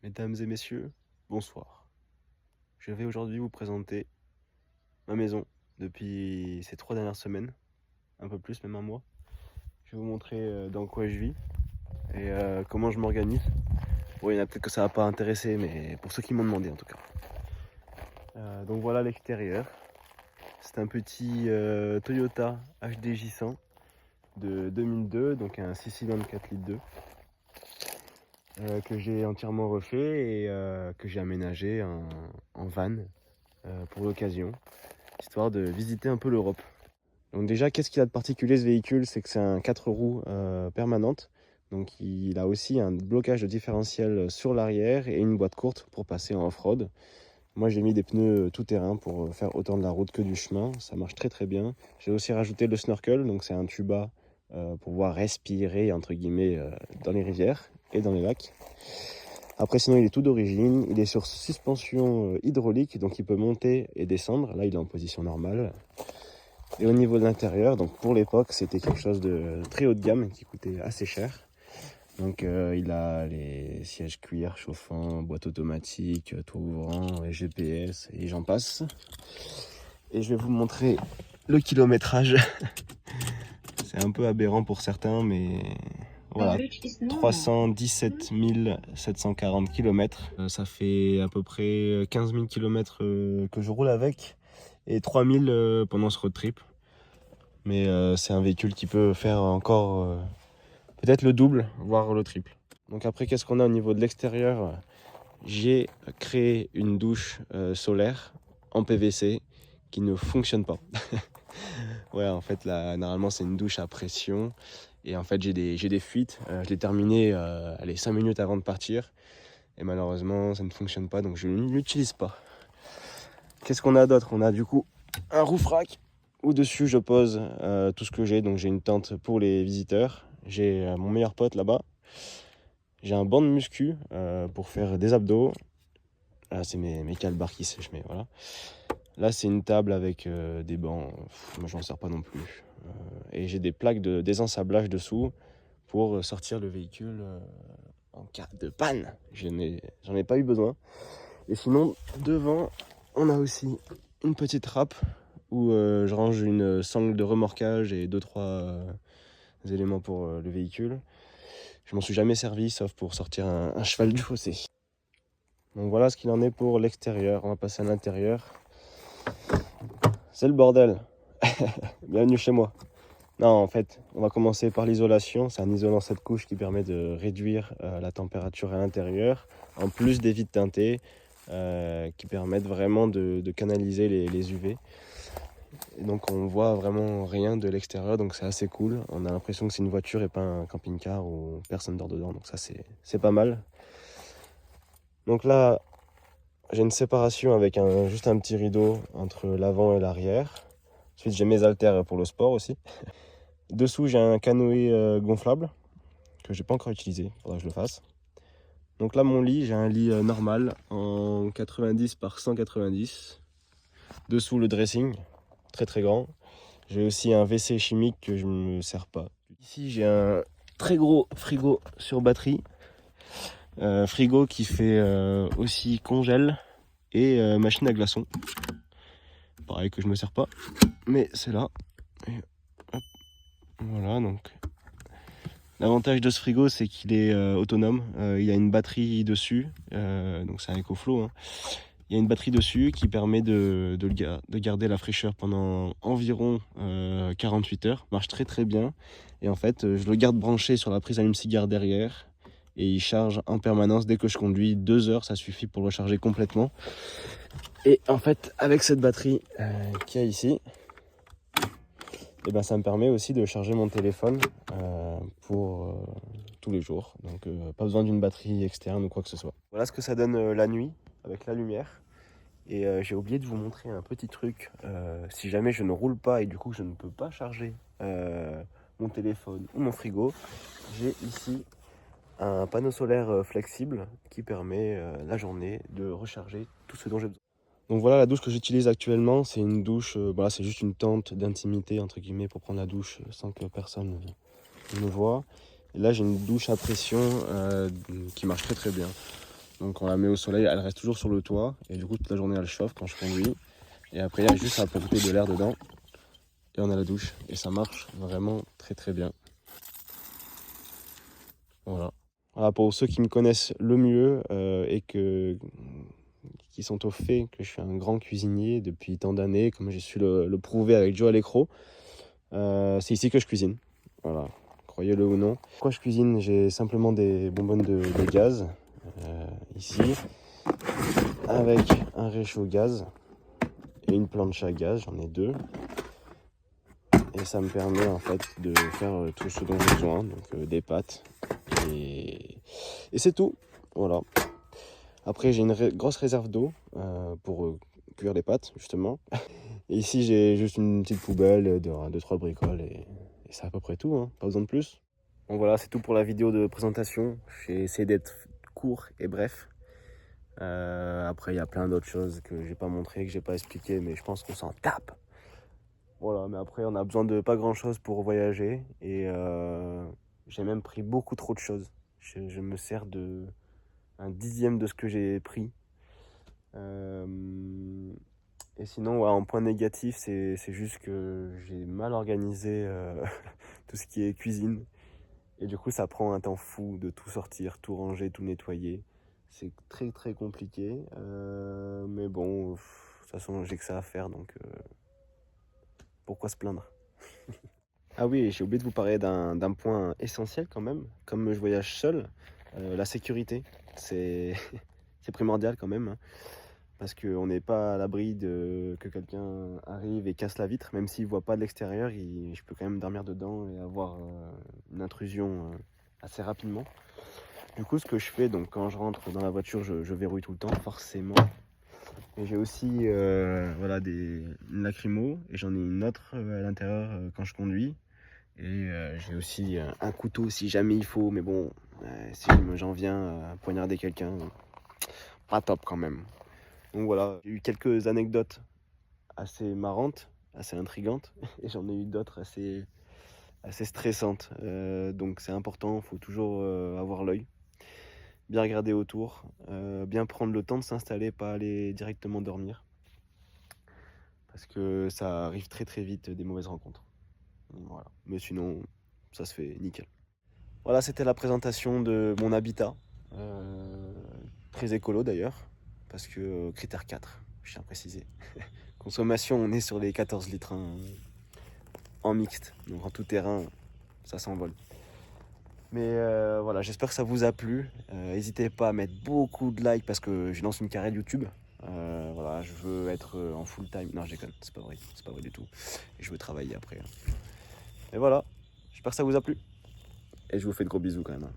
Mesdames et messieurs, bonsoir. Je vais aujourd'hui vous présenter ma maison depuis ces 3 dernières semaines, un peu plus, même un mois. Je vais vous montrer dans quoi je vis et comment je m'organise. Bon, il y en a peut-être que ça va pas intéresser, mais pour ceux qui m'ont demandé en tout cas. Donc voilà l'extérieur. C'est un petit Toyota HDJ 100 de 2002, donc un 6 cylindres 4 litres 2. Que j'ai entièrement refait et que j'ai aménagé en van pour l'occasion, histoire de visiter un peu l'Europe. Donc déjà, qu'est-ce qu'il a de particulier ce véhicule? C'est que c'est un 4 roues permanente. Donc il a aussi un blocage de différentiel sur l'arrière et une boîte courte pour passer en off-road. Moi j'ai mis des pneus tout-terrain pour faire autant de la route que du chemin. Ça marche très très bien. J'ai aussi rajouté le snorkel, donc c'est un tuba pour pouvoir respirer entre guillemets dans les rivières et dans les lacs. Après sinon il est tout d'origine, il est sur suspension hydraulique, donc il peut monter et descendre. Là il est en position normale. Et au niveau de l'intérieur, donc pour l'époque c'était quelque chose de très haut de gamme qui coûtait assez cher. Donc il a les sièges cuir chauffants, boîte automatique, toit ouvrant, et GPS et j'en passe. Et je vais vous montrer le kilométrage. C'est un peu aberrant pour certains, mais voilà, 317 740 km. Ça fait à peu près 15 000 km que je roule avec et 3000 pendant ce road trip. Mais c'est un véhicule qui peut faire encore peut-être le double, voire le triple. Donc après, qu'est-ce qu'on a au niveau de l'extérieur? J'ai créé une douche solaire en PVC qui ne fonctionne pas. Ouais, en fait, là, normalement, c'est une douche à pression. Et en fait, j'ai des fuites. Je l'ai terminé 5 minutes avant de partir. Et malheureusement, ça ne fonctionne pas, donc je ne l'utilise pas. Qu'est-ce qu'on a d'autre? On a du coup un roof rack où dessus je pose tout ce que j'ai. Donc j'ai une tente pour les visiteurs. J'ai mon meilleur pote là-bas. J'ai un banc de muscu pour faire des abdos. Là, c'est mes calbars qui sèchent, mais voilà. Là, c'est une table avec des bancs. Moi, je m'en sers pas non plus. Et j'ai des plaques de désensablage dessous pour sortir le véhicule en cas de panne. J'en ai pas eu besoin. Et sinon, devant, on a aussi une petite râpe où je range une sangle de remorquage et 2-3 éléments pour le véhicule. Je m'en suis jamais servi, sauf pour sortir un cheval du fossé. Donc voilà ce qu'il en est pour l'extérieur. On va passer à l'intérieur. C'est le bordel. Bienvenue chez moi. Non, en fait, on va commencer par l'isolation. C'est un isolant 7 couches qui permet de réduire la température à l'intérieur, en plus des vitres teintées qui permettent vraiment de canaliser les UV. Et donc on voit vraiment rien de l'extérieur, donc c'est assez cool. On a l'impression que c'est une voiture et pas un camping-car où personne dort dedans, donc ça c'est pas mal. Donc là, j'ai une séparation avec juste un petit rideau entre l'avant et l'arrière. Ensuite, j'ai mes haltères pour le sport aussi. Dessous, j'ai un canoë gonflable que j'ai pas encore utilisé, il faudra que je le fasse. Donc là, mon lit, j'ai un lit normal en 90 par 190. Dessous, le dressing, très très grand. J'ai aussi un WC chimique que je ne me sers pas. Ici, j'ai un très gros frigo sur batterie. Frigo qui fait aussi congèle et machine à glaçons. Pareil que je me sers pas, mais c'est là. Et hop, voilà, donc l'avantage de ce frigo, c'est qu'il est autonome. Il y a une batterie dessus, donc c'est un EcoFlow. Hein. Il y a une batterie dessus qui permet de garder la fraîcheur pendant environ 48 heures. Marche très très bien. Et en fait, je le garde branché sur la prise allume-cigare derrière. Et il charge en permanence dès que je conduis. 2 heures, ça suffit pour le recharger complètement. Et en fait, avec cette batterie qu'il y a ici, et ben, ça me permet aussi de charger mon téléphone pour tous les jours. Donc pas besoin d'une batterie externe ou quoi que ce soit. Voilà ce que ça donne la nuit avec la lumière. Et j'ai oublié de vous montrer un petit truc. Si jamais je ne roule pas et du coup je ne peux pas charger mon téléphone ou mon frigo, j'ai ici un panneau solaire flexible qui permet la journée de recharger tout ce dont j'ai besoin. Donc voilà la douche que j'utilise actuellement, c'est une douche, voilà, c'est juste une tente d'intimité entre guillemets pour prendre la douche sans que personne ne me voie. Et là j'ai une douche à pression qui marche très très bien. Donc on la met au soleil, elle reste toujours sur le toit. Et du coup toute la journée elle chauffe quand je conduis. Et après il y a juste à pomper de l'air dedans. Et on a la douche. Et ça marche vraiment très très bien. Voilà. Voilà, pour ceux qui me connaissent le mieux qui sont au fait que je suis un grand cuisinier depuis tant d'années, comme j'ai su le prouver avec Joe Alecro, c'est ici que je cuisine. Voilà, croyez-le ou non. Pourquoi je cuisine? J'ai simplement des bonbonnes de gaz ici, avec un réchaud gaz et une plancha à gaz, j'en ai deux. Et ça me permet en fait de faire tout ce dont j'ai besoin, donc des pâtes. Et c'est tout. Voilà. Après, j'ai une grosse réserve d'eau pour cuire les pâtes, justement. Et ici, j'ai juste une petite poubelle de 3 bricoles et c'est à peu près tout, hein. Pas besoin de plus. Bon voilà, c'est tout pour la vidéo de présentation. J'ai essayé d'être court et bref. Après, il y a plein d'autres choses que j'ai pas montré, que j'ai pas expliqué, mais je pense qu'on s'en tape. Voilà, mais après, on a besoin de pas grand chose pour voyager et j'ai même pris beaucoup trop de choses. Je me sers de un dixième de ce que j'ai pris. Et sinon, ouais, en point négatif, c'est juste que j'ai mal organisé tout ce qui est cuisine. Et du coup, ça prend un temps fou de tout sortir, tout ranger, tout nettoyer. C'est très très compliqué. Mais bon, de toute façon, j'ai que ça à faire, donc pourquoi se plaindre? Ah oui, j'ai oublié de vous parler d'un point essentiel quand même. Comme je voyage seul, la sécurité, c'est c'est primordial quand même, hein. Parce qu'on n'est pas à l'abri que quelqu'un arrive et casse la vitre, même s'il ne voit pas de l'extérieur, je peux quand même dormir dedans et avoir une intrusion assez rapidement. Du coup, ce que je fais, donc quand je rentre dans la voiture, je verrouille tout le temps, forcément. Et j'ai aussi voilà, une lacrymo, et j'en ai une autre à l'intérieur quand je conduis. Et j'ai aussi un couteau si jamais il faut, mais bon, si j'en viens à poignarder quelqu'un, pas top quand même. Donc voilà, j'ai eu quelques anecdotes assez marrantes, assez intrigantes, et j'en ai eu d'autres assez stressantes. Donc c'est important, il faut toujours avoir l'œil, bien regarder autour, bien prendre le temps de s'installer, pas aller directement dormir. Parce que ça arrive très très vite des mauvaises rencontres. Voilà. Mais sinon, ça se fait nickel. Voilà, c'était la présentation de mon habitat. Très écolo d'ailleurs, parce que critère 4, je tiens à préciser. Consommation, on est sur les 14 litres hein, en mixte, donc en tout terrain, ça s'envole. Mais voilà, j'espère que ça vous a plu. N'hésitez pas à mettre beaucoup de likes parce que je lance une carrière YouTube. Voilà, je veux être en full time. Non, je déconne, c'est pas vrai du tout. Et je veux travailler après, hein. Et voilà, j'espère que ça vous a plu. Et je vous fais de gros bisous quand même, hein.